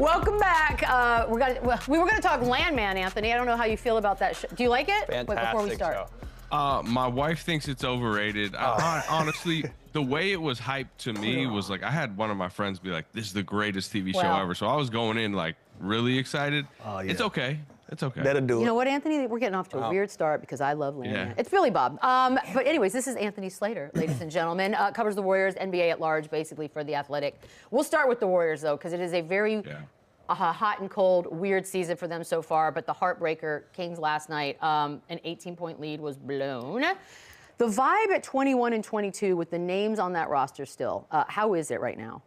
Welcome back. We were going to talk Landman, Anthony. I don't know how you feel about that. Do you like it? Fantastic. Wait, before we start. My wife thinks it's overrated. Honestly, the way it was hyped to me was like, I had one of my friends be like, this is the greatest TV show ever. So I was going in like really excited. It's okay. It's okay. Better do it. You know what, Anthony? We're getting off to a weird start because I love Landman. It's Billy Bob. But anyways, this is Anthony Slater, ladies and gentlemen. Covers the Warriors, NBA at large, basically for The Athletic. We'll start with the Warriors, though, because it is a very hot and cold, weird season for them so far. But the heartbreaker, Kings last night, an 18-point lead was blown. The vibe at 21 and 22 with the names on that roster still, how is it right now?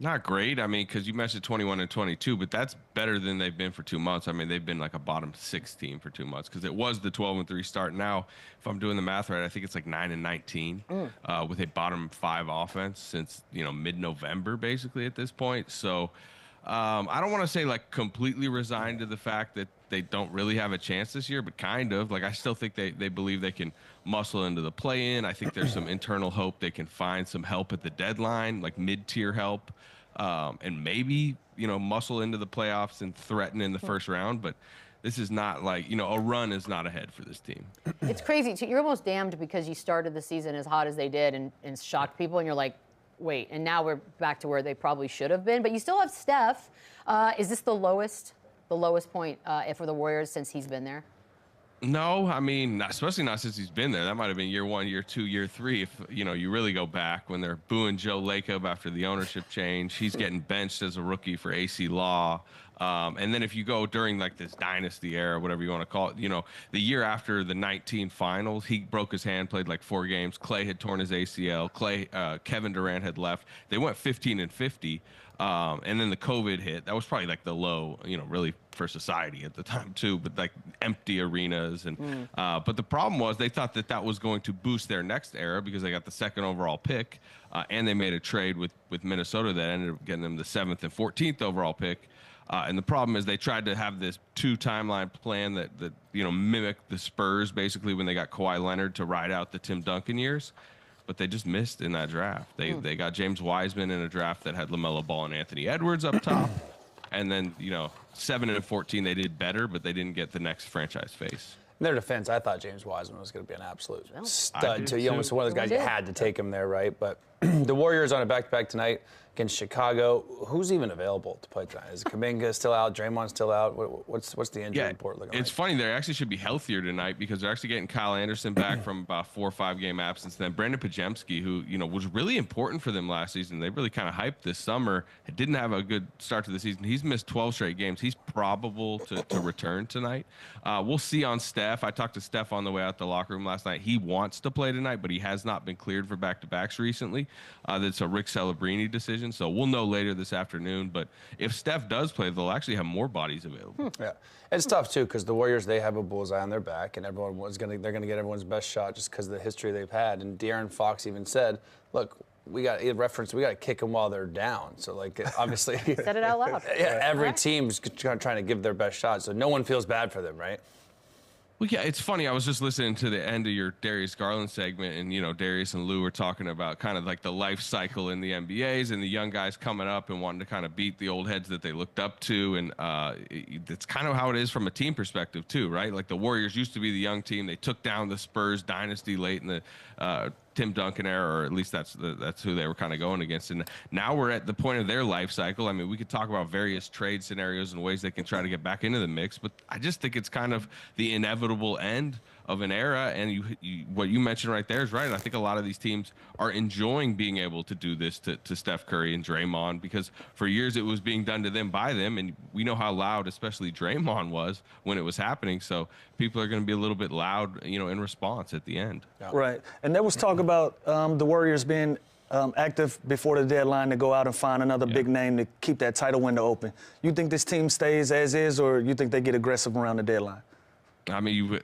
Not great. I mean, because you mentioned 21 and 22, but that's better than they've been for 2 months. I mean, they've been like a bottom 6 team for 2 months because it was the 12 and 3 start. Now, if I'm doing the math right, I think it's like 9 and 19 with a bottom 5 offense since, mid-November basically at this point. So I don't want to say like completely resigned to the fact that they don't really have a chance this year, but kind of. Like, I still think they believe they can muscle into the play-in. I think there's some internal hope they can find some help at the deadline, like mid-tier help, and maybe, muscle into the playoffs and threaten in the first round. But this is not like, a run is not ahead for this team. It's crazy. You're almost damned because you started the season as hot as they did and shocked people, and you're like, wait, and now we're back to where they probably should have been. But you still have Steph. Is this the lowest point for the Warriors since he's been there? No, I mean, especially not since he's been there. That might have been year 1, year 2, year 3. If, you really go back when they're booing Joe Lacob after the ownership change. He's getting benched as a rookie for AC Law. And then if you go during like this dynasty era, whatever you want to call it, the year after the 19 finals, he broke his hand, played like 4 games. Clay had torn his ACL. Kevin Durant had left. They went 15 and 50. And then the COVID hit. That was probably like the low, really for society at the time too, but like empty arenas. And but the problem was they thought that was going to boost their next era because they got the 2nd overall pick, and they made a trade with Minnesota that ended up getting them the 7th and 14th overall pick. And the problem is they tried to have this 2 timeline plan that mimicked the Spurs basically when they got Kawhi Leonard to ride out the Tim Duncan years. But they just missed in that draft. They got James Wiseman in a draft that had LaMelo Ball and Anthony Edwards up top. And then, 7 and 14, they did better, but they didn't get the next franchise face. In their defense, I thought James Wiseman was going to be an absolute stud, too. You almost one of those guys you had to take him there, right? But the Warriors on a back-to-back tonight against Chicago. Who's even available to play tonight? Is Kuminga still out? Draymond still out? What's the injury report looking like? It's funny. They actually should be healthier tonight because they're actually getting Kyle Anderson back from about 4 or 5 game absence. Then Brandon Pajemski, who was really important for them last season. They really kind of hyped this summer. Didn't have a good start to the season. He's missed 12 straight games. He's probable to return tonight. We'll see on Steph. I talked to Steph on the way out the locker room last night. He wants to play tonight, but he has not been cleared for back-to-backs recently. That's a Rick Celebrini decision, so we'll know later this afternoon. But if Steph does play, they'll actually have more bodies available. Yeah, it's tough too because the Warriors, they have a bullseye on their back, and they're gonna get everyone's best shot just because of the history they've had. And De'Aaron Fox even said, "Look, we got to kick them while they're down." So like obviously, said it out loud. Yeah, every team's trying to give their best shot, so no one feels bad for them, right? Well, yeah, it's funny. I was just listening to the end of your Darius Garland segment, and, Darius and Lou were talking about kind of like the life cycle in the NBAs and the young guys coming up and wanting to kind of beat the old heads that they looked up to. And it's kind of how it is from a team perspective, too, right? Like the Warriors used to be the young team. They took down the Spurs dynasty late in the Tim Duncan era, or at least that's who they were kind of going against. And now we're at the point of their life cycle. I mean, we could talk about various trade scenarios and ways they can try to get back into the mix, but I just think it's kind of the inevitable end of an era. And what you mentioned right there is right. I think a lot of these teams are enjoying being able to do this to Steph Curry and Draymond, because for years it was being done to them by them, and we know how loud especially Draymond was when it was happening. So people are going to be a little bit loud, in response at the end. Yeah. Right. And there was talk about the Warriors being active before the deadline to go out and find another big name to keep that title window open. You think this team stays as is, or you think they get aggressive around the deadline? I mean,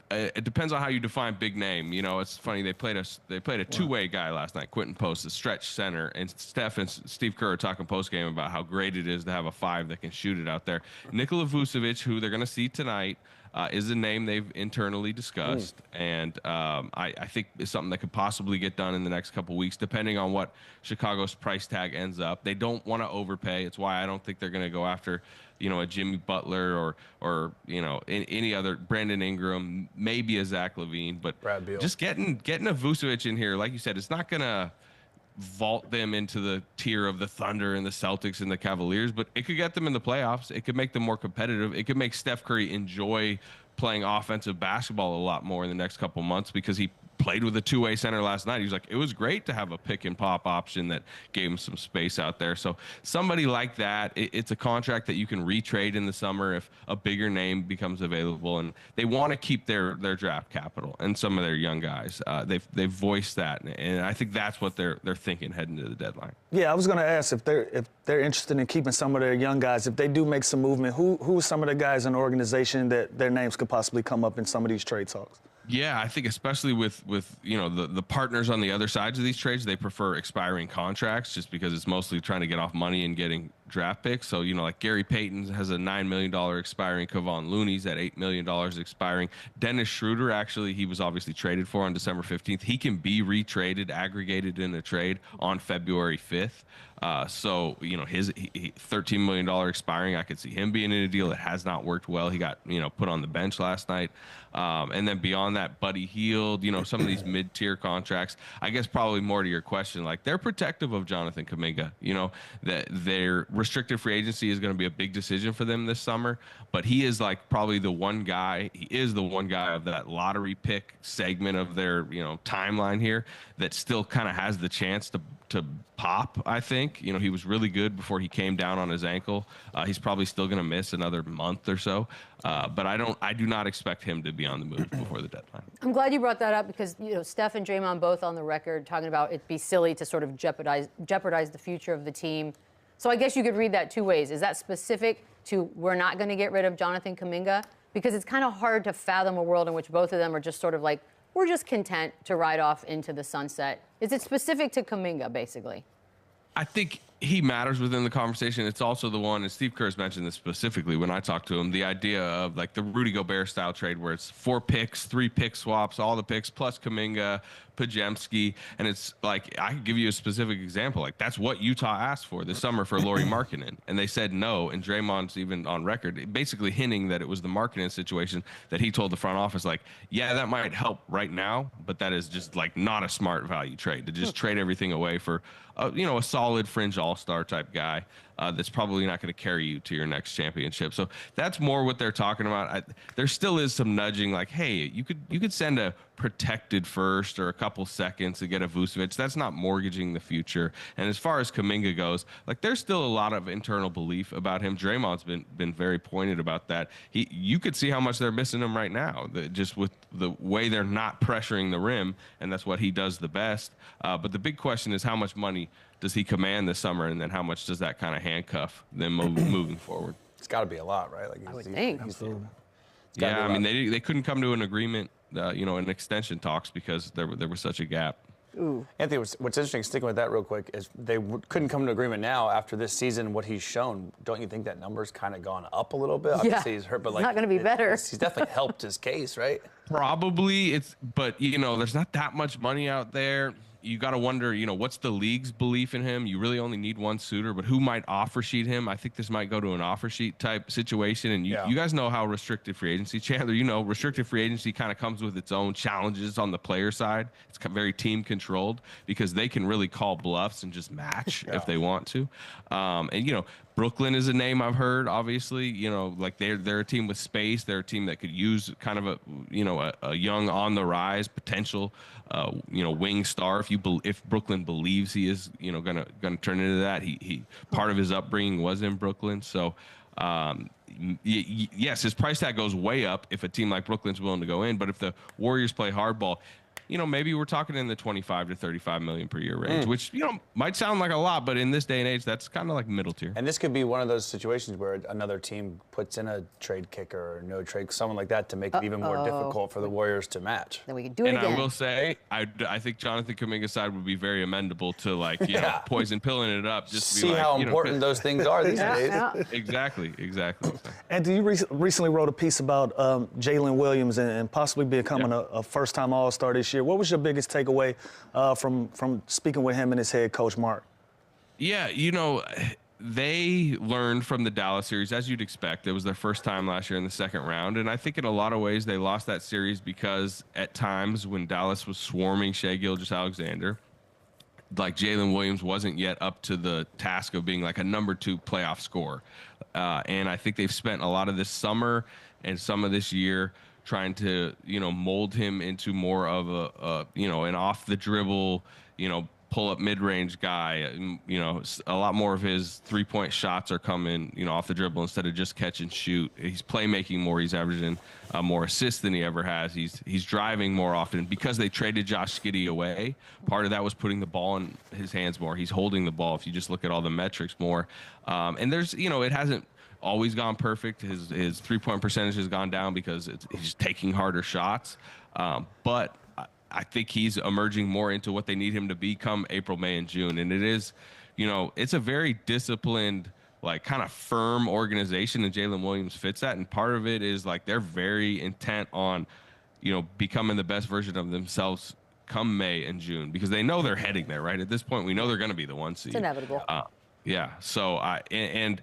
it depends on how you define big name. It's funny, they played a two-way guy last night, Quentin Post, a stretch center, and Steph and Steve Kerr are talking post-game about how great it is to have a 5 that can shoot it out there. Nikola Vucevic, who they're going to see tonight, is a name they've internally discussed, and I think it's something that could possibly get done in the next couple weeks, depending on what Chicago's price tag ends up. They don't want to overpay. It's why I don't think they're going to go after, a Jimmy Butler or any other Brandon Ingram, maybe a Zach LaVine, but just getting a Vucevic in here, like you said, it's not going to vault them into the tier of the Thunder and the Celtics and the Cavaliers, but it could get them in the playoffs. It could make them more competitive. It could make Steph Curry enjoy playing offensive basketball a lot more in the next couple months, because he played with a two-way center last night. He was like, it was great to have a pick and pop option that gave him some space out there. So somebody like that, it's a contract that you can retrade in the summer if a bigger name becomes available, and they want to keep their draft capital and some of their young guys. They've voiced that, and I think that's what they're thinking heading to the deadline. Yeah, I was going to ask if they're interested in keeping some of their young guys. If they do make some movement, who are some of the guys in the organization that their names could possibly come up in some of these trade talks? Yeah, I think especially with the partners on the other sides of these trades, they prefer expiring contracts just because it's mostly trying to get off money and getting draft picks. So, like Gary Payton has a $9 million expiring. Kevon Looney's at $8 million expiring. Dennis Schroeder, actually, he was obviously traded for on December 15th. He can be retraded, aggregated in a trade on February 5th. So, his $13 million expiring, I could see him being in a deal that has not worked well. He got, put on the bench last night. And then beyond that, Buddy Hield, some of these mid-tier contracts, I guess probably more to your question, like they're protective of Jonathan Kuminga, that their restricted free agency is going to be a big decision for them this summer, but he is like probably the one guy of that lottery pick segment of their, timeline here that still kind of has the chance to pop, I think. He was really good before he came down on his ankle. He's probably still going to miss another month or so. But I do not expect him to be on the move before the deadline. I'm glad you brought that up because, Steph and Draymond both on the record talking about it'd be silly to sort of jeopardize the future of the team. So I guess you could read that two ways. Is that specific to we're not going to get rid of Jonathan Kuminga? Because it's kind of hard to fathom a world in which both of them are just sort of like, we're just content to ride off into the sunset. Is it specific to Kuminga, basically? I think he matters within the conversation. It's also the one, and Steve Kerr's mentioned this specifically when I talked to him, the idea of like the Rudy Gobert style trade where it's 4 picks, 3 pick swaps, all the picks plus Kuminga, Pajemski, and it's like, I could give you a specific example. Like that's what Utah asked for this summer for Lauri Markkanen, and they said no, and Draymond's even on record basically hinting that it was the Markkanen situation that he told the front office, like, yeah, that might help right now, but that is just like not a smart value trade to just trade everything away for a solid fringe all-star type guy that's probably not going to carry you to your next championship. So that's more what they're talking about. There still is some nudging, like, hey, you could send a protected first or a couple seconds to get a Vucevic. That's not mortgaging the future. And as far as Kuminga goes, like there's still a lot of internal belief about him. Draymond's been very pointed about that. You could see how much they're missing him right now, just with the way they're not pressuring the rim, and that's what he does the best. But the big question is how much money does he command this summer, and then how much does that kind of handcuff them moving forward? It's got to be a lot, right? Like I would think. Yeah, I mean, they couldn't come to an agreement, in extension talks because there was such a gap. Ooh. Anthony, what's interesting, sticking with that real quick, is they couldn't come to an agreement now after this season, what he's shown. Don't you think that number's kind of gone up a little bit? Obviously he's hurt, but like, it's not going to be better. He's definitely helped his case, right? Probably, but there's not that much money out there. You got to wonder, what's the league's belief in him? You really only need one suitor, but who might offer sheet him? I think this might go to an offer sheet type situation. And you guys know how restricted free agency, Chandler, restricted free agency kind of comes with its own challenges on the player side. It's very team controlled because they can really call bluffs and just match if they want to. And Brooklyn is a name I've heard, obviously, like they're a team with space. They're a team that could use kind of a young on the rise potential, wing star. If Brooklyn believes he is, gonna turn into that, he part of his upbringing was in Brooklyn. So, yes, his price tag goes way up if a team like Brooklyn's willing to go in. But if the Warriors play hardball, maybe we're talking in the 25 to 35 million per year range, which, might sound like a lot, but in this day and age, that's kind of like middle tier. And this could be one of those situations where another team puts in a trade kicker or no trade, someone like that, to make it even more difficult for the Warriors to match. Then we can do it again. And I will say, I think Jonathan Kuminga's side would be very amendable to, like, poison pilling it up. Just to see be how like, important those things are these days. Exactly. And you recently wrote a piece about JALEN Williams and possibly becoming a first-time All-Star this year. What was your biggest takeaway from speaking with him and his head coach, Mark? Yeah, they learned from the Dallas series, as you'd expect. It was their first time last year in the second round, and I think in a lot of ways they lost that series because at times when Dallas was swarming Shai Gilgeous-Alexander, like JALEN Williams wasn't yet up to the task of being like a number 2 playoff scorer. And I think they've spent a lot of this summer and some of this year trying to, mold him into more of an off the dribble, pull up mid-range guy. A lot more of his 3-point shots are coming, off the dribble instead of just catch and shoot. He's playmaking more. He's averaging more assists than he ever has. He's driving more often because they traded Josh Giddey away. Part of that was putting the ball in his hands more. He's holding the ball if you just look at all the metrics more. And there's, it hasn't always gone perfect. His 3-point percentage has gone down because he's taking harder shots. But I think he's emerging more into what they need him to become April, May, and June. And it is, it's a very disciplined, like kind of firm organization, and JALEN Williams fits that. And part of it is like they're very intent on, becoming the best version of themselves come May and June, because they know they're heading there, right? At this point, we know they're going to be the 1 seed. It's inevitable. So and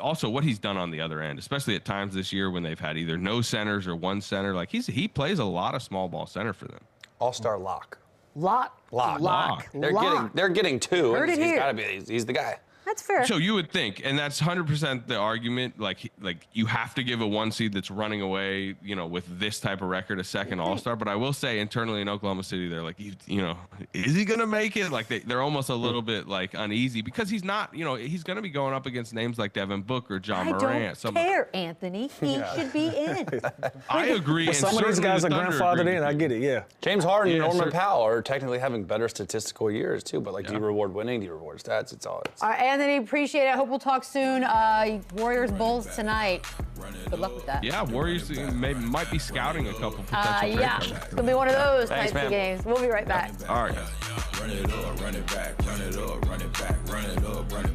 also what he's done on the other end, especially at times this year when they've had either no centers or one center, like he plays a lot of small ball center for them. All-star lock. Lock. They're getting 2. Heard it here. He's the guy. That's fair. So you would think, and that's 100% the argument, like you have to give a 1 seed that's running away, with this type of record a second All-Star. But I will say internally in Oklahoma City, they're like, is he going to make it? Like they're almost a little bit like uneasy because he's not, he's going to be going up against names like Devin Booker, John Morant. I don't care, Anthony. He should be in. I agree. Well, some of these guys are grandfathered in. I get it, yeah. James Harden and Norman Powell are technically having better statistical years too, but do you reward winning? Do you reward stats? It's all. All right, Anthony, appreciate it. I hope we'll talk soon. Warriors Bulls tonight. Good luck with that. Yeah, Warriors might be scouting a couple potential trade it's going to be one of those types of games. We'll be right back. All right. Run it up, run it back, run it up, run it back, run it up, run it back.